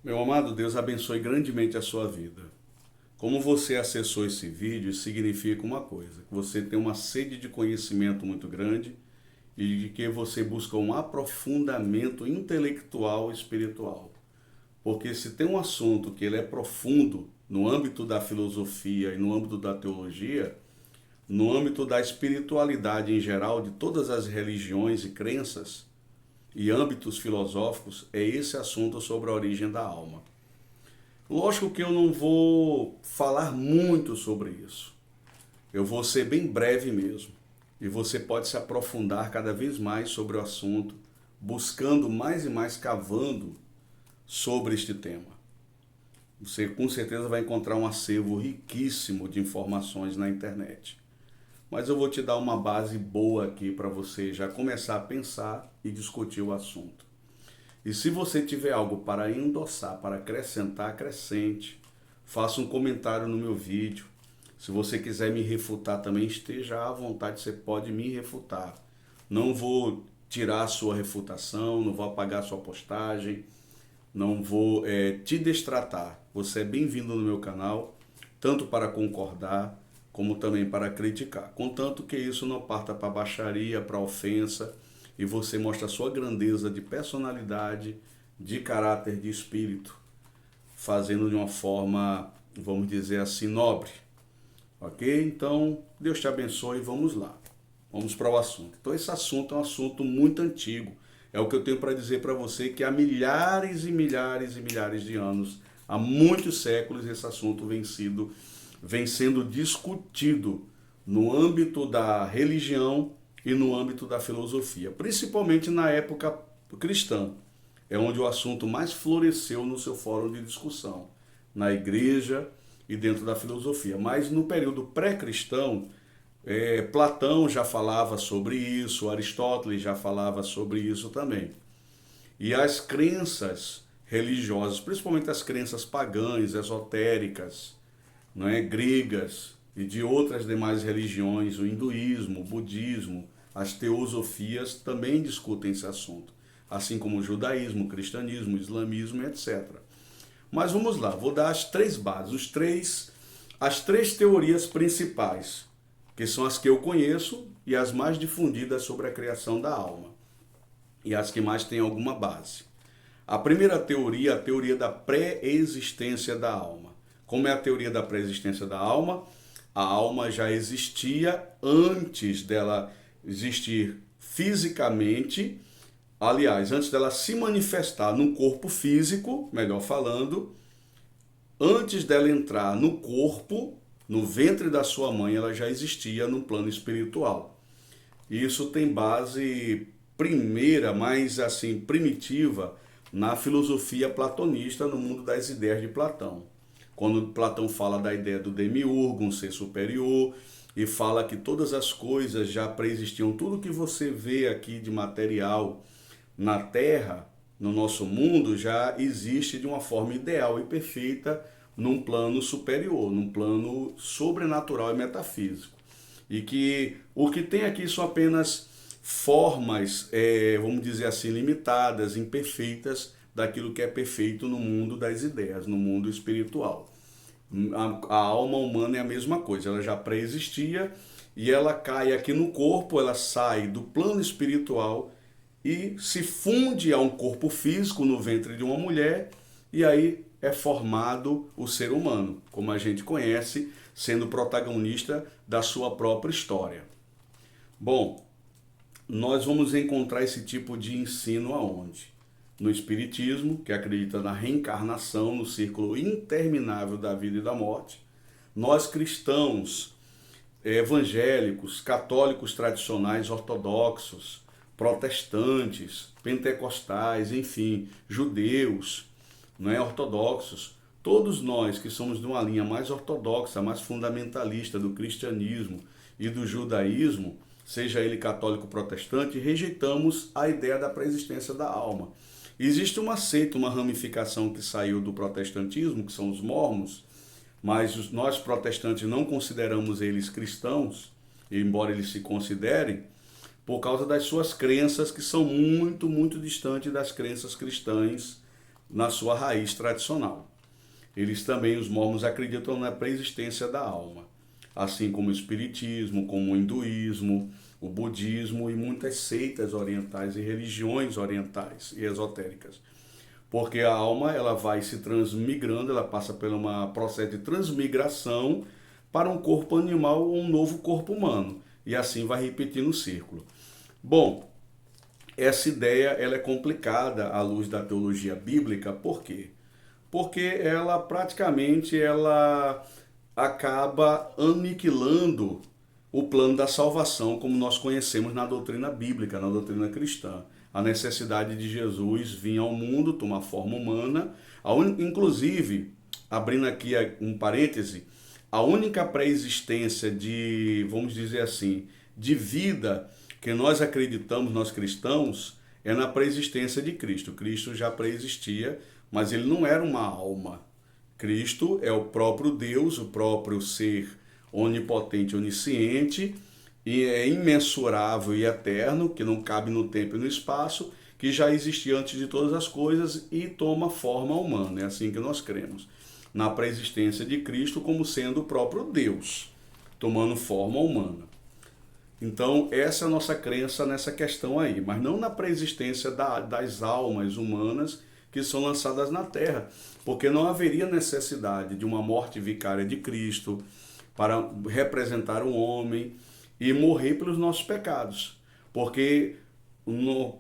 Meu amado, Deus abençoe grandemente a sua vida. Como você acessou esse vídeo, isso significa uma coisa, que você tem uma sede de conhecimento muito grande e de que você busca um aprofundamento intelectual e espiritual. Porque se tem um assunto que ele é profundo no âmbito da filosofia e no âmbito da teologia, no âmbito da espiritualidade em geral, de todas as religiões e crenças e âmbitos filosóficos, é esse assunto sobre a origem da alma. Lógico que eu não vou falar muito sobre isso. Eu vou ser bem breve mesmo. E você pode se aprofundar cada vez mais sobre o assunto, buscando mais e mais cavando sobre este tema. Você com certeza vai encontrar um acervo riquíssimo de informações na internet. Mas eu vou te dar uma base boa aqui para você já começar a pensar e discutir o assunto. E se você tiver algo para endossar, para acrescentar, acrescente. Faça um comentário no meu vídeo. Se você quiser me refutar também, esteja à vontade, você pode me refutar. Não vou tirar a sua refutação, não vou apagar a sua postagem, não vou te destratar. Você é bem-vindo no meu canal, tanto para concordar, como também para criticar. Contanto que isso não parta para baixaria, para ofensa, e você mostra a sua grandeza de personalidade, de caráter, de espírito, fazendo de uma forma, vamos dizer assim, nobre. Ok? Então, Deus te abençoe e vamos lá. Vamos para o assunto. Então, esse assunto é um assunto muito antigo. É o que eu tenho para dizer para você, que há milhares e milhares e milhares de anos, há muitos séculos, esse assunto vem sendo discutido no âmbito da religião e no âmbito da filosofia, principalmente na época cristã. É onde o assunto mais floresceu no seu fórum de discussão, na igreja e dentro da filosofia. Mas no período pré-cristão, Platão já falava sobre isso, Aristóteles já falava sobre isso também. E as crenças religiosas, principalmente as crenças pagãs, esotéricas, não é, gregas e de outras demais religiões, o hinduísmo, o budismo, as teosofias também discutem esse assunto, assim como o judaísmo, o cristianismo, o islamismo, etc. Mas vamos lá, vou dar as três bases, as três teorias principais, que são as que eu conheço e as mais difundidas sobre a criação da alma, e as que mais têm alguma base. A primeira teoria, a teoria da pré-existência da alma. Como é a teoria da pré-existência da alma? A alma já existia antes dela existir fisicamente, aliás, antes dela se manifestar no corpo físico, melhor falando, antes dela entrar no corpo, no ventre da sua mãe, ela já existia no plano espiritual. Isso tem base primeira, mais assim, primitiva, na filosofia platonista, no mundo das ideias de Platão. Quando Platão fala da ideia do demiurgo, um ser superior, e fala que todas as coisas já pré-existiam, tudo que você vê aqui de material na Terra, no nosso mundo, já existe de uma forma ideal e perfeita num plano superior, num plano sobrenatural e metafísico. E que o que tem aqui são apenas formas, vamos dizer assim, limitadas, imperfeitas daquilo que é perfeito no mundo das ideias, no mundo espiritual. A alma humana é a mesma coisa, ela já pré-existia e ela cai aqui no corpo, ela sai do plano espiritual e se funde a um corpo físico no ventre de uma mulher, e aí é formado o ser humano, como a gente conhece, sendo protagonista da sua própria história. Bom, nós vamos encontrar esse tipo de ensino aonde? No Espiritismo, que acredita na reencarnação, no círculo interminável da vida e da morte. Nós cristãos, evangélicos, católicos tradicionais, ortodoxos, protestantes, pentecostais, enfim, judeus, não é, ortodoxos, todos nós que somos de uma linha mais ortodoxa, mais fundamentalista do cristianismo e do judaísmo, seja ele católico ou protestante, rejeitamos a ideia da pré-existência da alma. Existe uma seita, uma ramificação que saiu do protestantismo, que são os mormons, mas nós protestantes não consideramos eles cristãos, embora eles se considerem, por causa das suas crenças que são muito, muito distantes das crenças cristãs na sua raiz tradicional. Eles também, os mormons, acreditam na pré-existência da alma, assim como o espiritismo, como o hinduísmo, o budismo e muitas seitas orientais e religiões orientais e esotéricas. Porque a alma, ela vai se transmigrando, ela passa por um processo de transmigração para um corpo animal ou um novo corpo humano. E assim vai repetindo o círculo. Bom, essa ideia ela é complicada à luz da teologia bíblica. Por quê? Porque ela praticamente acaba aniquilando o plano da salvação como nós conhecemos na doutrina bíblica, na doutrina cristã. A necessidade de Jesus vir ao mundo, tomar forma humana. Inclusive, abrindo aqui um parêntese, a única pré-existência de, vamos dizer assim, de vida que nós acreditamos, nós cristãos, é na pré-existência de Cristo. Cristo já pré-existia, mas ele não era uma alma. Cristo é o próprio Deus, o próprio ser onipotente, onisciente, e é imensurável e eterno, que não cabe no tempo e no espaço, que já existia antes de todas as coisas e toma forma humana. É assim que nós cremos. Na pré-existência de Cristo como sendo o próprio Deus, tomando forma humana. Então, essa é a nossa crença nessa questão aí, mas não na pré-existência das almas humanas que são lançadas na Terra, porque não haveria necessidade de uma morte vicária de Cristo para representar o homem e morrer pelos nossos pecados, porque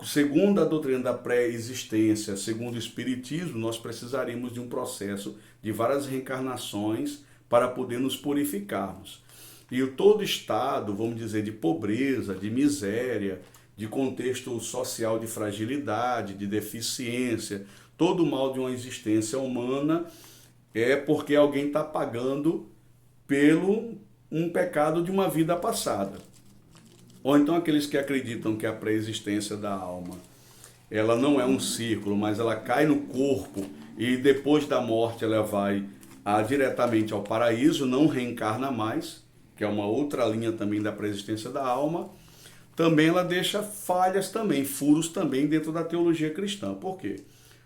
segundo a doutrina da pré-existência, segundo o Espiritismo, nós precisaríamos de um processo de várias reencarnações para poder nos purificarmos. E todo estado, vamos dizer, de pobreza, de miséria, de contexto social de fragilidade, de deficiência, todo o mal de uma existência humana é porque alguém está pagando pelo um pecado de uma vida passada. Ou então aqueles que acreditam que a pré-existência da alma, ela não é um círculo, mas ela cai no corpo e depois da morte ela vai diretamente ao paraíso, não reencarna mais, que é uma outra linha também da pré-existência da alma. Também ela deixa falhas também, furos também dentro da teologia cristã. Por quê?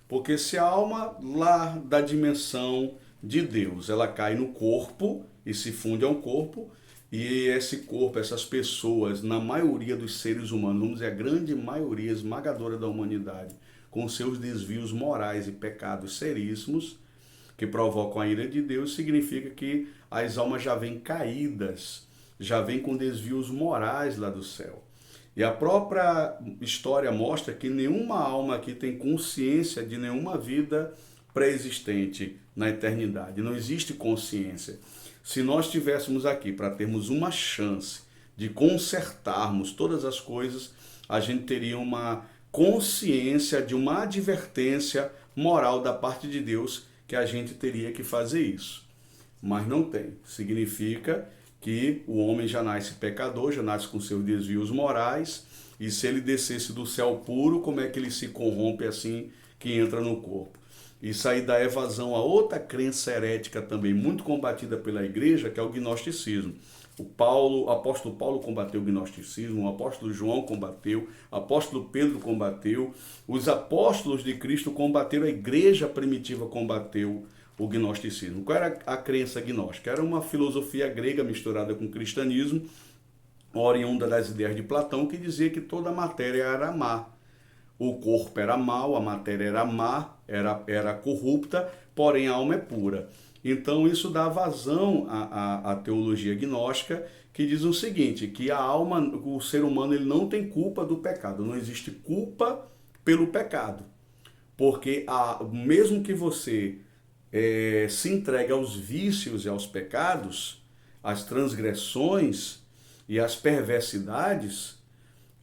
Porque se a alma lá da dimensão de Deus, ela cai no corpo e se funde ao corpo, e esse corpo, essas pessoas, na maioria dos seres humanos, vamos dizer, a grande maioria esmagadora da humanidade, com seus desvios morais e pecados seríssimos, que provocam a ira de Deus, significa que as almas já vêm caídas, já vêm com desvios morais lá do céu. E a própria história mostra que nenhuma alma aqui tem consciência de nenhuma vida pré-existente na eternidade. Não existe consciência. Se nós estivéssemos aqui para termos uma chance de consertarmos todas as coisas, a gente teria uma consciência de uma advertência moral da parte de Deus que a gente teria que fazer isso. Mas não tem. Significa que o homem já nasce pecador, já nasce com seus desvios morais, e se ele descesse do céu puro, como é que ele se corrompe assim que entra no corpo? Isso aí dá evasão a outra crença herética também, muito combatida pela igreja, que é o gnosticismo. O apóstolo Paulo combateu o gnosticismo, o apóstolo João combateu, o apóstolo Pedro combateu, os apóstolos de Cristo combateram, a igreja primitiva combateu o gnosticismo. Qual era a crença gnóstica? Era uma filosofia grega misturada com o cristianismo, oriunda das ideias de Platão, que dizia que toda a matéria era má. O corpo era mau, a matéria era má, era corrupta, porém a alma é pura. Então isso dá vazão à teologia gnóstica, que diz o seguinte, que a alma, o ser humano, ele não tem culpa do pecado, não existe culpa pelo pecado. Porque mesmo que você se entregue aos vícios e aos pecados, às transgressões e às perversidades,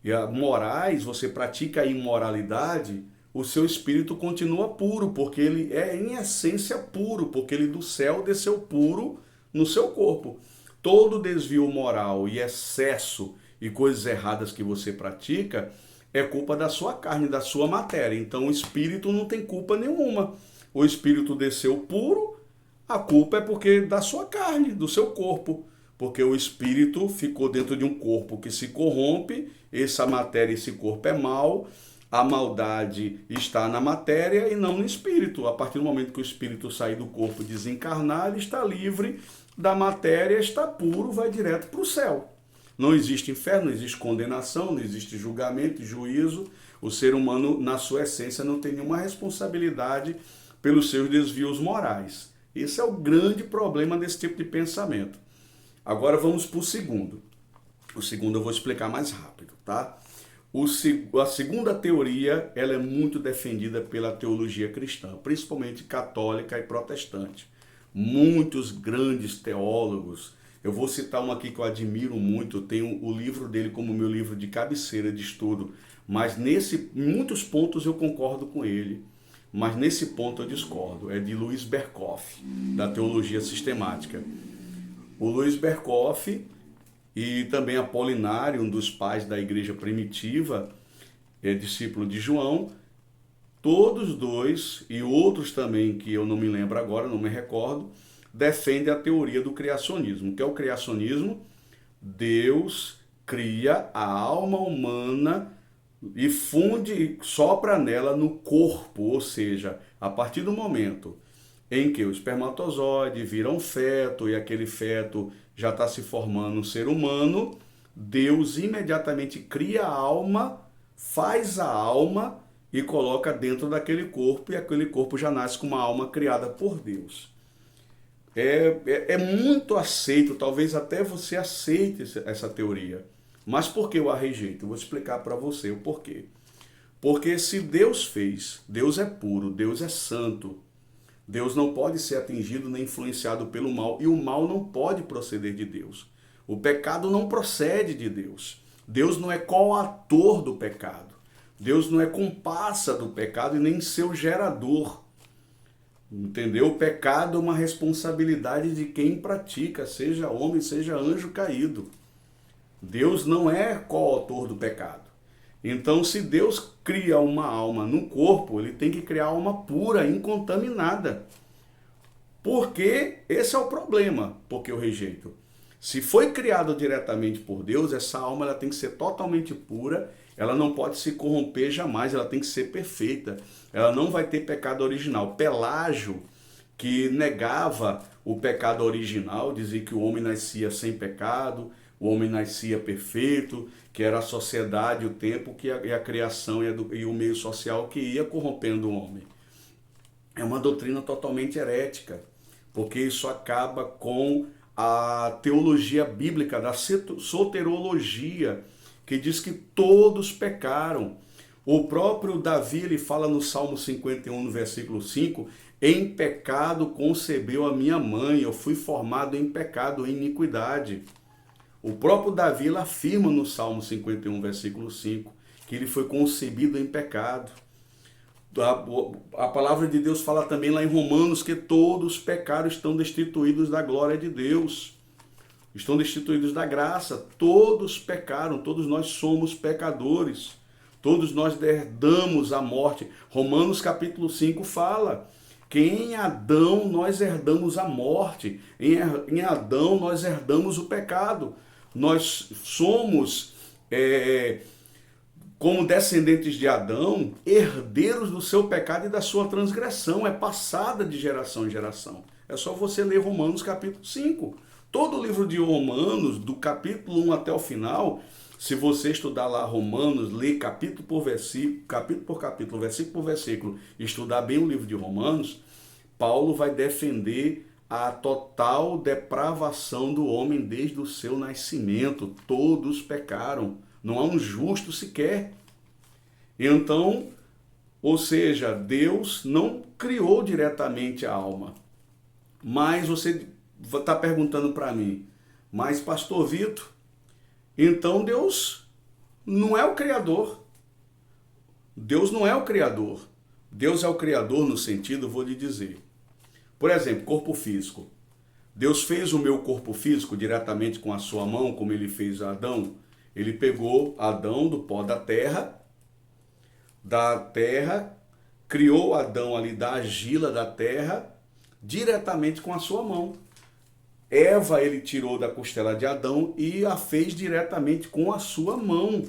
e morais, você pratica a imoralidade, o seu espírito continua puro, porque ele é em essência puro, porque ele do céu desceu puro no seu corpo. Todo desvio moral e excesso e coisas erradas que você pratica é culpa da sua carne, da sua matéria. Então o espírito não tem culpa nenhuma. O espírito desceu puro, a culpa é porque da sua carne, do seu corpo. Porque o espírito ficou dentro de um corpo que se corrompe, essa matéria, esse corpo é mau, a maldade está na matéria e não no espírito. A partir do momento que o espírito sair do corpo e desencarnar, ele está livre da matéria, está puro, vai direto para o céu. Não existe inferno, não existe condenação, não existe julgamento e juízo. O ser humano, na sua essência, não tem nenhuma responsabilidade pelos seus desvios morais. Esse é o grande problema desse tipo de pensamento. Agora vamos para o segundo. O segundo eu vou explicar mais rápido, tá? A segunda teoria, ela é muito defendida pela teologia cristã, principalmente católica e protestante. Muitos grandes teólogos, eu vou citar um aqui que eu admiro muito, eu tenho o livro dele como meu livro de cabeceira de estudo, mas em muitos pontos eu concordo com ele, mas nesse ponto eu discordo. É de Luiz Berkoff, da teologia sistemática. O Luiz Berkoff e também Apolinário, um dos pais da igreja primitiva, é discípulo de João, todos dois, e outros também que eu não me lembro agora, não me recordo, defendem a teoria do criacionismo. O que é o criacionismo? Deus cria a alma humana e sopra nela no corpo, ou seja, a partir do momento em que o espermatozoide vira um feto e aquele feto já está se formando um ser humano, Deus imediatamente cria a alma, faz a alma e coloca dentro daquele corpo, e aquele corpo já nasce com uma alma criada por Deus. É muito aceito, talvez até você aceite essa teoria. Mas por que eu a rejeito? Eu vou explicar para você o porquê. Porque se Deus fez, Deus é puro, Deus é santo, Deus não pode ser atingido nem influenciado pelo mal, e o mal não pode proceder de Deus. O pecado não procede de Deus. Deus não é coautor do pecado. Deus não é comparsa do pecado e nem seu gerador. Entendeu? O pecado é uma responsabilidade de quem pratica, seja homem, seja anjo caído. Deus não é coautor do pecado. Então, se Deus cria uma alma no corpo, ele tem que criar alma pura, incontaminada. Porque esse é o problema, porque eu rejeito. Se foi criado diretamente por Deus, essa alma ela tem que ser totalmente pura, ela não pode se corromper jamais, ela tem que ser perfeita. Ela não vai ter pecado original. Pelágio, que negava o pecado original, dizia que o homem nascia sem pecado, o homem nascia perfeito, que era a sociedade, o tempo, e a criação e o meio social que ia corrompendo o homem. É uma doutrina totalmente herética, porque isso acaba com a teologia bíblica da soterologia, que diz que todos pecaram. O próprio Davi, ele fala no Salmo 51, no versículo 5, em pecado concebeu a minha mãe, eu fui formado em pecado, em iniquidade. O próprio Davi ele afirma no Salmo 51, versículo 5, que ele foi concebido em pecado. A palavra de Deus fala também lá em Romanos que todos os pecados estão destituídos da glória de Deus. Estão destituídos da graça. Todos pecaram, todos nós somos pecadores. Todos nós herdamos a morte. Romanos capítulo 5 fala que em Adão nós herdamos a morte. Em Adão nós herdamos o pecado. Nós somos, como descendentes de Adão, herdeiros do seu pecado e da sua transgressão. É passada de geração em geração. É só você ler Romanos capítulo 5. Todo o livro de Romanos, do capítulo 1 até o final, se você estudar lá Romanos, ler capítulo por capítulo, versículo por versículo, estudar bem o livro de Romanos, Paulo vai defender a total depravação do homem desde o seu nascimento. Todos pecaram, não há um justo sequer. Então, ou seja, Deus não criou diretamente a alma. Mas você está perguntando para mim, mas pastor Vitor, então Deus não é o Criador. Deus não é o Criador. Deus é o Criador no sentido, vou lhe dizer. Por exemplo, corpo físico. Deus fez o meu corpo físico diretamente com a sua mão, como ele fez a Adão. Ele pegou Adão do pó da terra, criou Adão ali da argila da terra, diretamente com a sua mão. Eva ele tirou da costela de Adão e a fez diretamente com a sua mão.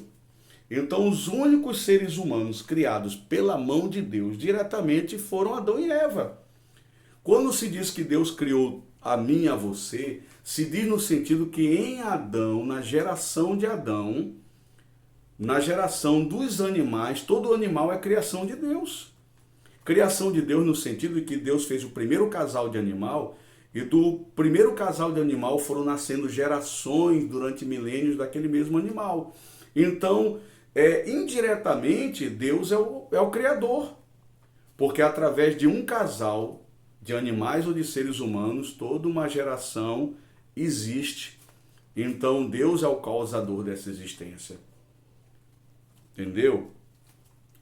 Então, os únicos seres humanos criados pela mão de Deus diretamente foram Adão e Eva. Quando se diz que Deus criou a mim e a você, se diz no sentido que em Adão, na geração de Adão, na geração dos animais, todo animal é criação de Deus. Criação de Deus no sentido de que Deus fez o primeiro casal de animal e do primeiro casal de animal foram nascendo gerações durante milênios daquele mesmo animal. Então, indiretamente, Deus é o Criador. Porque através de um casal de animais ou de seres humanos, toda uma geração existe. Então, Deus é o causador dessa existência. Entendeu?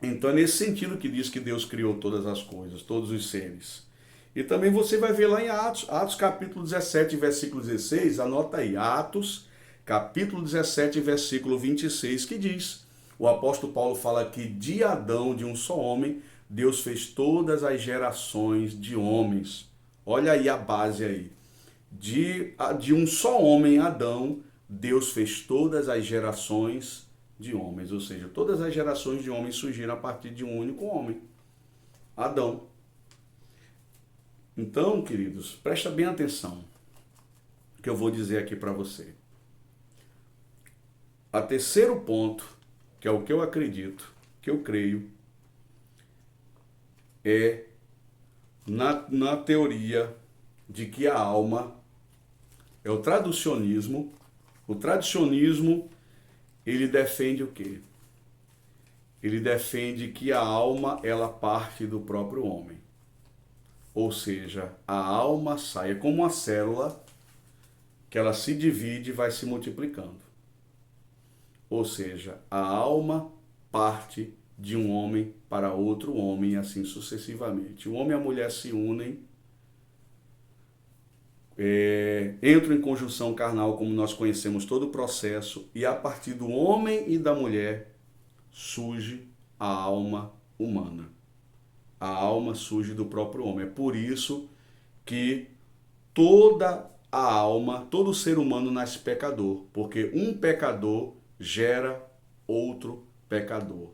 Então é nesse sentido que diz que Deus criou todas as coisas, todos os seres. E também você vai ver lá em Atos capítulo 17, versículo 16, anota aí, Atos capítulo 17, versículo 26, que diz, o apóstolo Paulo fala que de Adão, de um só homem, Deus fez todas as gerações de homens. Olha aí a base aí. De um só homem, Adão, Deus fez todas as gerações de homens, ou seja, todas as gerações de homens surgiram a partir de um único homem, Adão. Então, queridos, presta bem atenção no que eu vou dizer aqui para você. O terceiro ponto, que é o que eu acredito, que eu creio, é na teoria de que a alma é o traducionismo. O traducionismo, ele defende o quê? Ele defende que a alma, ela parte do próprio homem. Ou seja, a alma sai, é como uma célula que ela se divide e vai se multiplicando. Ou seja, a alma parte de um homem para outro homem e assim sucessivamente. O homem e a mulher se unem, entram em conjunção carnal, como nós conhecemos todo o processo, e a partir do homem e da mulher surge a alma humana. A alma surge do próprio homem. É por isso que toda a alma, todo ser humano nasce pecador, porque um pecador gera outro pecador.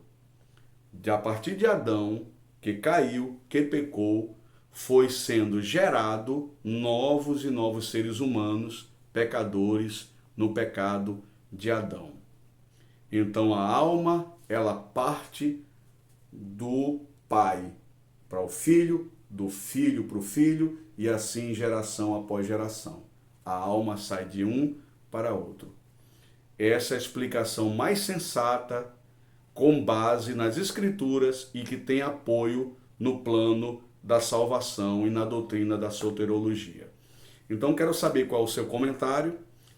A partir de Adão, que caiu, que pecou, foi sendo gerado novos e novos seres humanos, pecadores, no pecado de Adão. Então a alma, ela parte do pai para o filho, do filho para o filho, e assim geração após geração. A alma sai de um para outro. Essa é a explicação mais sensata, com base nas escrituras e que tem apoio no plano da salvação e na doutrina da soteriologia. Então quero saber qual é o seu comentário.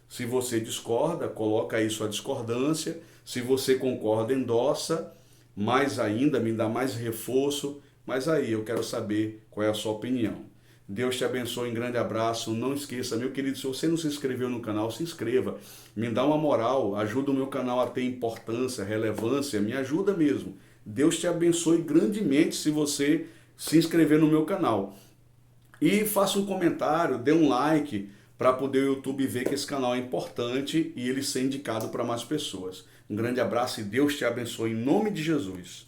Se você discorda, coloca aí sua discordância. Se você concorda, endossa. Mais ainda, me dá mais reforço. Mas aí eu quero saber qual é a sua opinião. Deus te abençoe, um grande abraço. Não esqueça, meu querido, se você não se inscreveu no canal, se inscreva. Me dá uma moral, ajuda o meu canal a ter importância, relevância, me ajuda mesmo. Deus te abençoe grandemente se você se inscrever no meu canal. E faça um comentário, dê um like, para poder o YouTube ver que esse canal é importante e ele ser indicado para mais pessoas. Um grande abraço e Deus te abençoe em nome de Jesus.